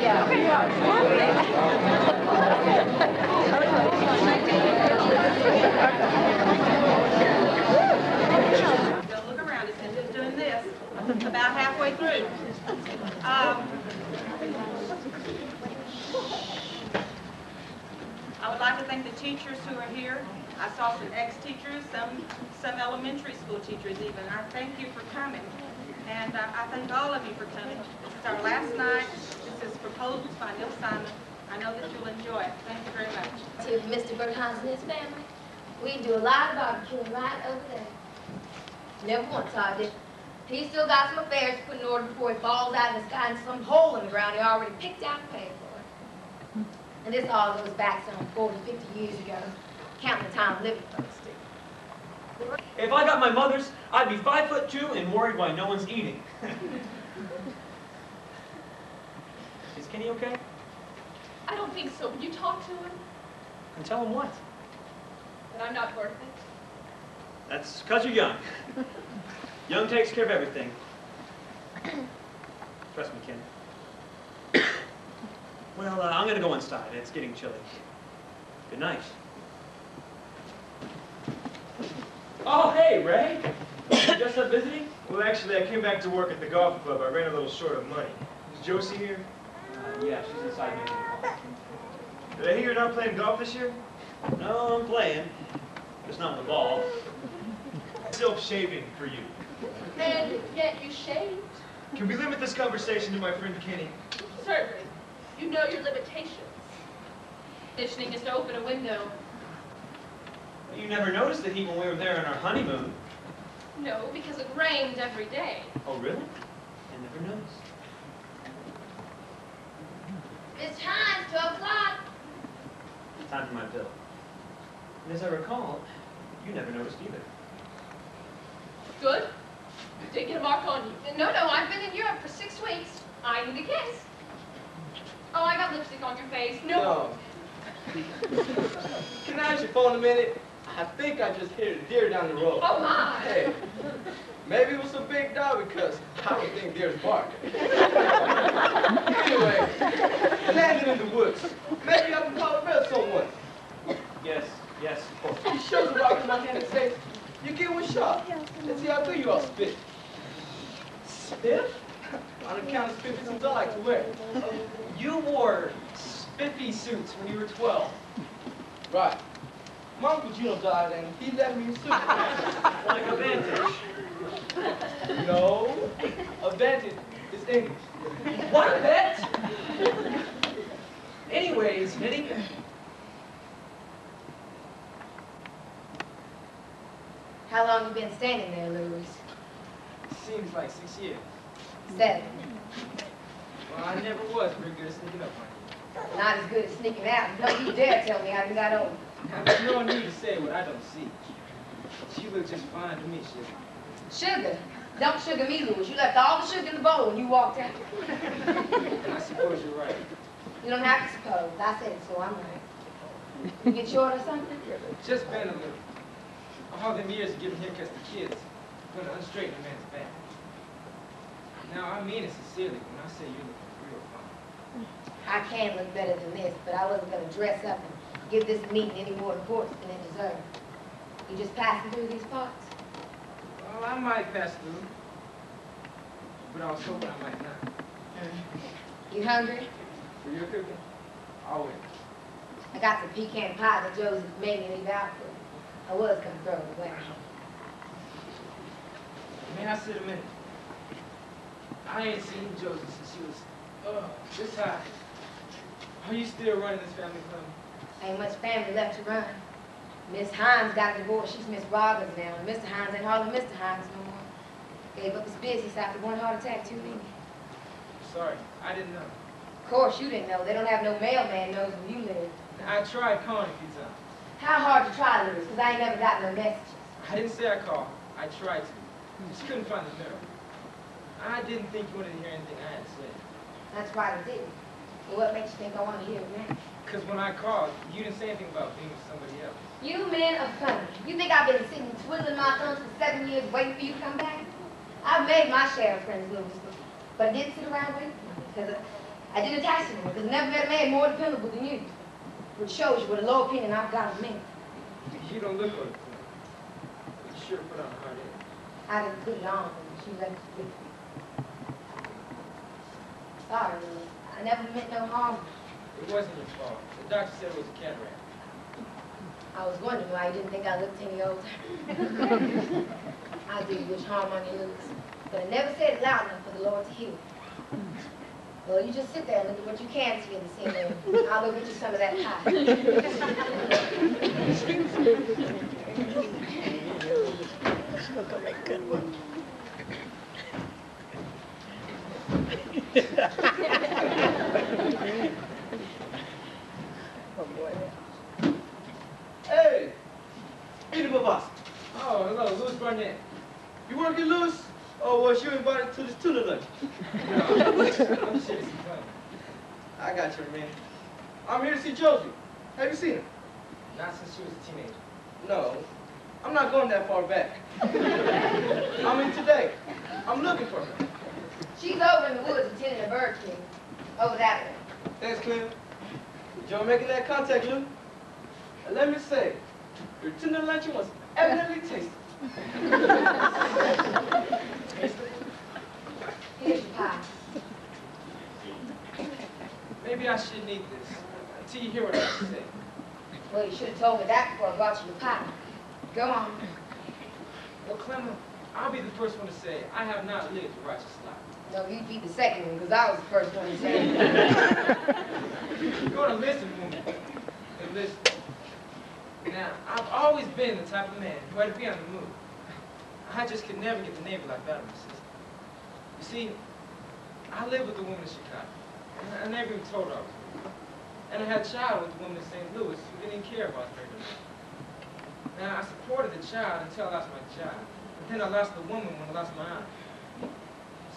Don't look around. It's just doing this. About halfway through. I would like to thank the teachers who are here. I saw some ex-teachers, some elementary school teachers even. I thank you for coming. And I thank all of you for coming. This is our last night. This is Proposals by Neil Simon. I know that you'll enjoy it. Thank you very much. To Mr. Berghans and his family, we do a lot of barbecuing right over there. Never once saw it. He still got some affairs to put in order before he falls out of the sky in some hole in the ground he already picked out and paid for. And this all goes back some 40, 50 years ago, counting the time living folks do. If I got my mother's, I'd be 5'2" and worried why no one's eating. Is Kenny okay? I don't think so. Would you talk to him? And tell him what? That I'm not worth it. That's because you're young. Young takes care of everything. Trust me, Ken. Well, I'm going to go inside. It's getting chilly. Good night. Oh, hey, Ray. You just up visiting? Well, actually, I came back to work at the golf club. I ran a little short of money. Is Josie here? Yeah, she's inside making a call. Did I hear you're not playing golf this year? No, I'm playing. Just not with the ball. Self-shaving for you. And yet you shaved. Can we limit this conversation to my friend Kenny? Certainly. You know your limitations. Conditioning is to open a window. You never noticed the heat when we were there on our honeymoon. No, because it rained every day. Oh, really? I never noticed. It's time, 12 o'clock. Time for my bill. And as I recall, you never noticed either. Good. Did get a mark on you. No, I've been in Europe for 6 weeks. I need a kiss. Oh, I got lipstick on your face. No. Can I ask your phone a minute? I think I just hit a deer down the road. Oh, my. Hey, maybe it was a big dog because I don't think deers bark. Anyway, landed in the woods. Maybe I can call a bell someone. Yes, of course. He shows a rock in my hand and says, "You get one shot. Let's see how through you all spit." Spit? On account of spiffy suits I like to wear. You wore spiffy suits when you were 12. Right. My Uncle Juno died and he left me a suit. Like a Vantage. No, a Vantage is English. What a bet! Anyways, Minnie. How long you been standing there, Louis? Seems like 6 years. 7. Well, I never was very good at sneaking up on you. Not as good as sneaking out. Don't you dare tell me how you got over. There's no need to say what I don't see. She looks just fine to me, Sugar. Sugar? Don't sugar me, Louis. You left all the sugar in the bowl when you walked out. I suppose you're right. You don't have to suppose. I said it, so I'm right. You get short or something? Just been a little. All them years of giving haircuts to kids, gonna unstraighten a man's back. Now, I mean it sincerely when I say you're looking real fine. I can look better than this, but I wasn't going to dress up and give this meeting any more importance than it deserved. You just passing through these parts? Well, I might pass through, but I was hoping I might not. You hungry? For your cooking? Always. I got some pecan pie that Joseph made me leave out for. I was going to throw it away. May I sit a minute? I ain't seen Josie since she was, this high. Are you still running this family club? Ain't much family left to run. Miss Hines got divorced. She's Miss Robbins now. And Mr. Hines ain't hardly Mr. Hines no more. Gave up his business after one heart attack too many. Sorry, I didn't know. Of course you didn't know. They don't have no mailman knows where you live. I tried calling a few times. How hard to try, Louis? Because I ain't never got no messages. I didn't say I called. I tried to. Just couldn't find the nerve. I didn't think you wanted to hear anything I had to say. That's right, I didn't. Well, what makes you think I want to hear it now? Because when I called, you didn't say anything about being with somebody else. You men are funny. You think I've been sitting twiddling my thumbs for 7 years waiting for you to come back? I've made my share of friends, Louis, but I didn't sit around waiting for you because I did attach to him because I never met a man more dependable than you. Which shows you what a low opinion I've got of men. You don't look like that. But you sure put on a hard edge. I didn't put it on when she left the gate. Sorry, Lily. I never meant no harm. It wasn't your fault. The doctor said it was a cataract. I was wondering why you didn't think I looked any older. I do wish harm on you, Lucas. But I never said it loud enough for the Lord to hear. Well, you just sit there and look at what you can see in the scenery. I'll go get you some of that pie. Hey, Peter boss. Oh, hello, Louis Barnett. You working, Louis? Oh, was you invited to this tuna lunch? No, I'm serious and funny. I got you, man. I'm here to see Josie. Have you seen her? Not since she was a teenager. No, I'm not going that far back. I mean today. I'm looking for her. She's over in the woods attending a bird king. Over that way. Thanks, Clem. Joe making that contact, Lou. And let me say, your tuna luncheon was evidently tasty. Here's your pie. Maybe I shouldn't eat this until you hear what I have to say. Well, you should have told me that before I brought you your pie. Go on. Well, Clement, I'll be the first one to say I have not lived a righteous life. No, you'd be the second one, because I was the first one to say it. You're going to listen, woman. And listen. Now, I've always been the type of man who had to be on the move. I just could never get the neighbor like that of my sister. You see, I lived with a woman in Chicago. And I never even told her I was with her. And I had a child with a woman in St. Louis who didn't even care about her. Now, I supported the child until I lost my job. But then I lost the woman when I lost my aunt.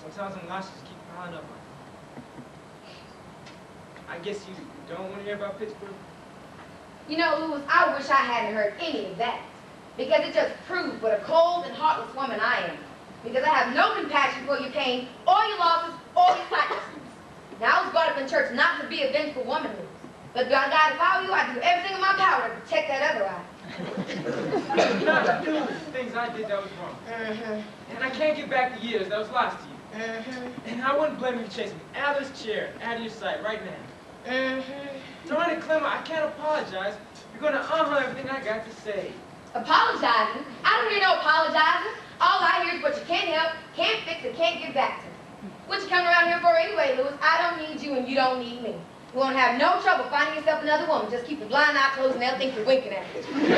Sometimes them losses keep piling up on me. I guess you don't want to hear about Pittsburgh? You know, Louis, I wish I hadn't heard any of that. Because it just proves what a cold and heartless woman I am. Because I have no compassion for your pain, or your losses, or your sightlessness. Now, I was brought up in church not to be a vengeful woman, Louis. But God, if I were you, I'd do everything in my power to protect that other eye. Not do the things I did that was wrong. And I can't get back the years that was lost to you. And I wouldn't blame you for chasing me out of this chair, out of your sight, right now. Darn it, Clement, I can't apologize. You're going to everything I got to say. Apologizing? I don't hear no apologizing. All I hear is what you can't help, can't fix, and can't give back to me. What you coming around here for anyway, Louis? I don't need you and you don't need me. You won't have no trouble finding yourself another woman. Just keep your blind eye closed and they'll think you're winking at me. You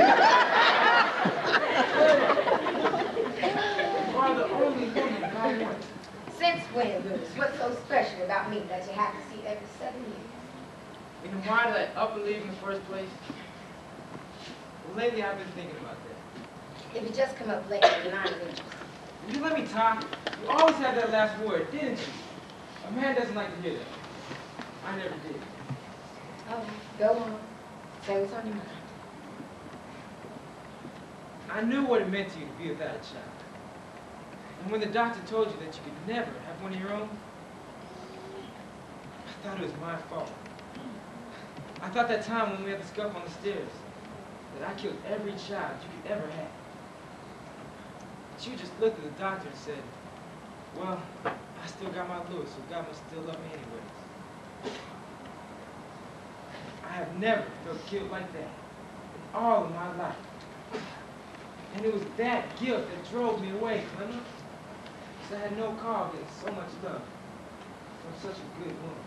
are the only woman I want. Since when, Louis? What's so special about me that you have to see every 7 years? You know why did I up and leave in the first place? Well, lately I've been thinking about that. If you just come up lately, then I'm interested. Will you let me talk? You always had that last word, didn't you? A man doesn't like to hear that. I never did. Oh, go on. Say what's on your mind. I knew what it meant to you to be without a child. And when the doctor told you that you could never have one of your own, I thought it was my fault. I thought that time when we had the scuffle on the stairs, that I killed every child you could ever have. But you just looked at the doctor and said, well, I still got my Louis, so God must still love me anyways. I have never felt guilt like that in all of my life. And it was that guilt that drove me away, Clement. Because I had no call getting so much love from such a good woman.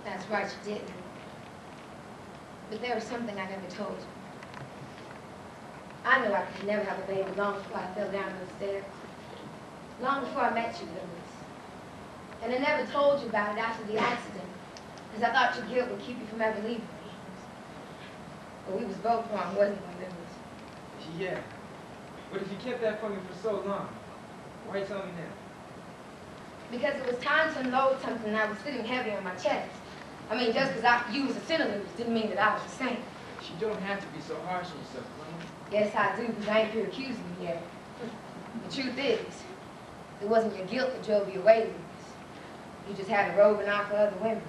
That's right, you didn't. But there was something I never told you. I knew I could never have a baby long before I fell down those stairs. Long before I met you, Louis. And I never told you about it after the accident, because I thought your guilt would keep you from ever leaving me. But we was both wrong, wasn't we, Louis? Yeah. But if you kept that from me for so long, why are you telling me now? Because it was time to unload something and I was sitting heavy on my chest. I mean, just because you was a sinner, Louis, didn't mean that I was a saint. But you don't have to be so harsh on yourself, Clement. Yes, I do, because I ain't through accusing you yet. The truth is, it wasn't your guilt that drove you away, Louis. You just had a roving eye for other women.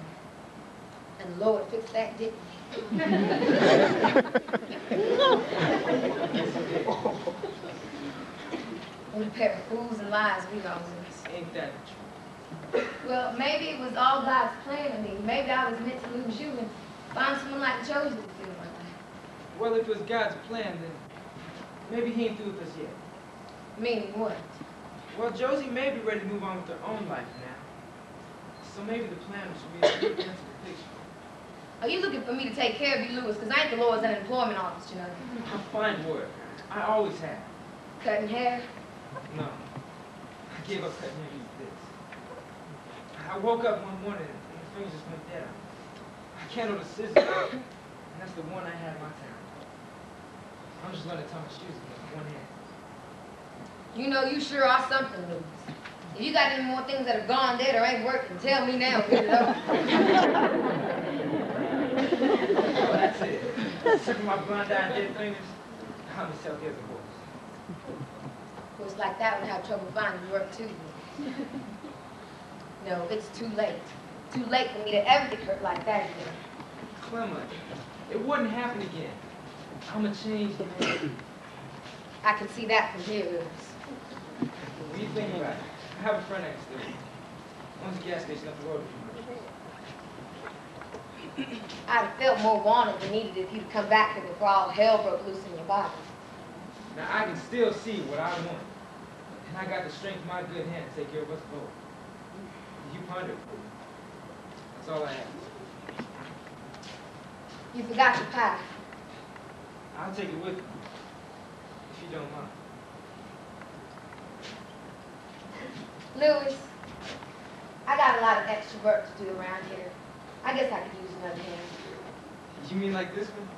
And the Lord fixed that, didn't he? What a pair of fools and lies we all was. Ain't that the truth? Well, maybe it was all God's plan to me. Maybe I was meant to lose you and find someone like Josie to feel my life. Well, if it was God's plan, then maybe he ain't through with us yet. Meaning what? Well, Josie may be ready to move on with her own life now. So maybe the plan should be to answer the picture. Are you looking for me to take care of you, Louis? Because I ain't the Lord's unemployment office, you know. A fine word. I always have. Cutting hair? No. I gave up cutting hair these days. I woke up one morning and the fingers just went dead. I can't hold a scissors, and that's the one I had in my town. I'm just learning to tie my shoes with one hand. You know, you sure are something, Louis. If you got any more things that have gone dead or ain't working, tell me now and get it over. Well, that's it. Except for my blind eye and dead fingers, I'm as healthy as a horse. Of course, like that would have trouble finding work, too. No, it's too late. Too late for me to ever get hurt like that again. Clemma, it wouldn't happen again. I'm a changed man. I can see that from here, Louis. What do you think about it? I have a friend I can stay with. Owns a gas station up the road from me. I'd have felt more wanted than needed if you'd come back here before all hell broke loose in your body. Now I can still see what I want. And I got the strength of my good hand to take care of us both. You ponder it for me. That's all I ask. You forgot your pie. I'll take it with me. If you don't mind. Louis, I got a lot of extra work to do around here. I guess I could use another hand. You mean like this one?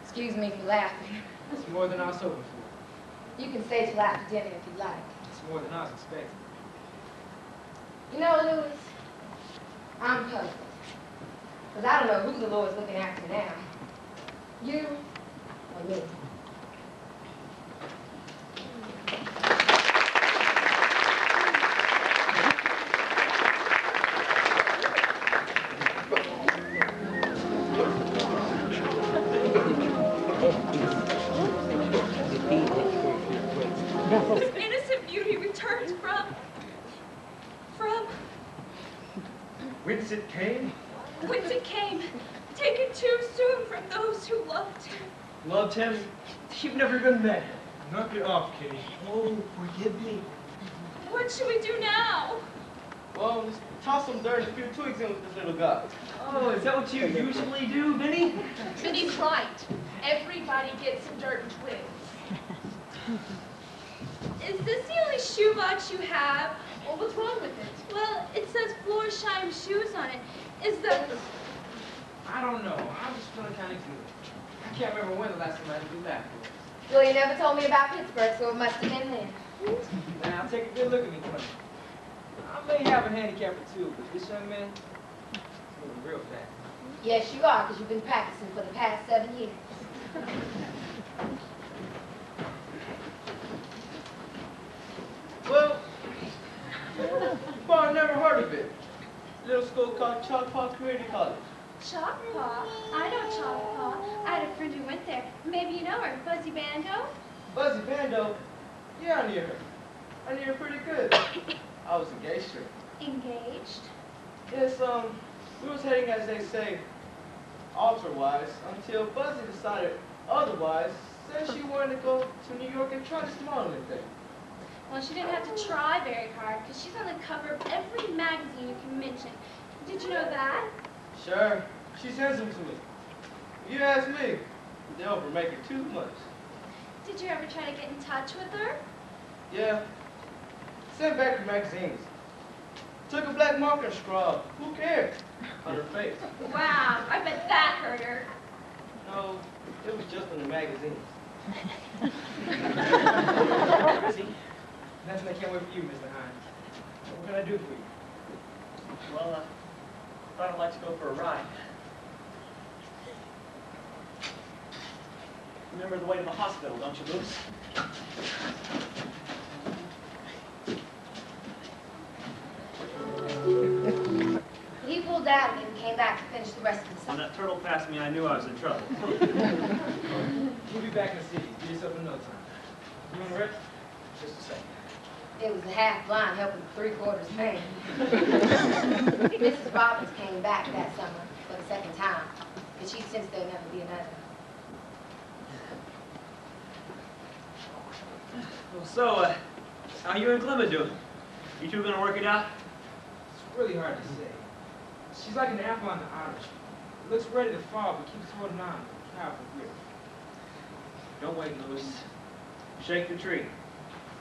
Excuse me for laughing. It's more than I was hoping for. You can stay till after dinner if you'd like. It's more than I was expecting. You know, Louis, I'm puzzled. Because I don't know who the Lord's looking after now. You or me. This innocent beauty returns from... Whence it came? Whence it came, taken too soon from those who loved him. Loved him? You've never even met him. Knock it off, Kitty. Oh, forgive me. What should we do now? Well, let's toss some dirt and a few twigs in with this little guy. Oh, is that what you usually do, Vinny? Vinny's right. Everybody gets some dirt and twigs. Is this the only shoebox you have? Well, what's wrong with it? Well, it says floor shine shoes on it. Is that... I don't know. I'm just feeling kind of good. I can't remember when the last time I had to do that. Well, you never told me about Pittsburgh, so it must have been then. Now, take a good look at me, Clemma. I may have a handicap or two, but this young man is moving real fast. Yes, you are, because you've been practicing for the past 7 years. Well, I never heard of it. Little school called Choctaw Community College. Choctaw? I know Choctaw. I had a friend who went there. Maybe you know her, Buzzy Bando? Buzzy Bando? Yeah, I knew her. I knew her pretty good. I was engaged to her. Engaged? Yes, we was heading, as they say, altar-wise, until Buzzy decided otherwise, said she wanted to go to New York and try this modeling thing. Well, she didn't have to try very hard, because she's on the cover of every magazine you can mention. Did you know that? Sure, she's handsome to me. If you ask me, they overmake her too much. Did you ever try to get in touch with her? Yeah, sent back her magazines. Took a black marker and scrubbed. Who cared? On her face. Wow, I bet that hurt her. No, it was just in the magazines. Busy? Nothing I can't wait for you, Mr. Hines. What can I do for you? Well, thought I'd like to go for a ride. Remember the way to the hospital, don't you, Moose? out of it and came back to finish the rest of the When summer. that turtle passed me, I knew I was in trouble. We'll be back in the city. Give yourself in no time. You want to rest? Just a second. It was the half-blind helping the three-quarters man. Mrs. Robbins came back that summer for the second time, but she sensed there'd never be another. Well, so, how you and Clement doing? You two gonna work it out? It's really hard to say. She's like an apple on the orange. It looks ready to fall, but keeps holding on. Powerful grip. Don't wait, Louis. Shake the tree.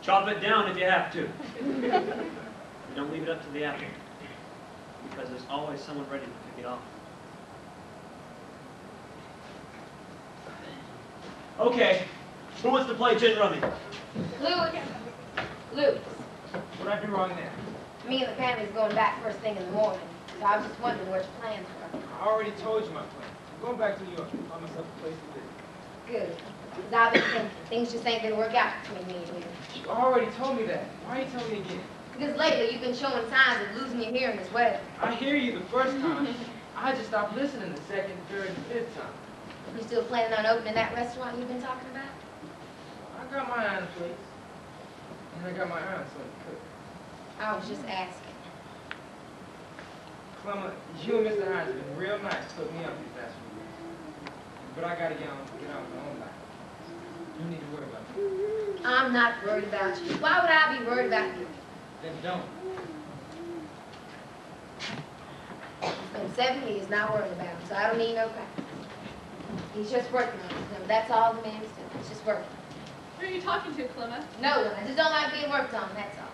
Chop it down if you have to. Don't leave it up to the apple, because there's always someone ready to pick it off. Okay, who wants to play gin rummy? Louis, What'd I do wrong there? me and the family's going back first thing in the morning, so I was just wondering what your plans were. I already told you my plan. I'm going back to New York. Find myself a place to live. Good, because I've been thinking things just ain't gonna work out between me and you. You already told me that. Why are you telling me again? Because lately you've been showing signs of losing your hearing as well. I hear you the first time. I just stopped listening the second, third, and fifth time. You still planning on opening that restaurant you've been talking about? I got my eye on the place. And I got my eye on something to cook. I was just asking. Clemma, you and Mr. Hines have been real nice to put me up these last few weeks. But I gotta get on with my own life. You don't need to worry about me. I'm not worried about you. Why would I be worried about you? Then don't. It's been 7 years not worrying about him, so I don't need no practice. He's just working on it. That's all the man's doing. He's just working. Who are you talking to, Clemma? No one. I just don't like being worked on, that's all.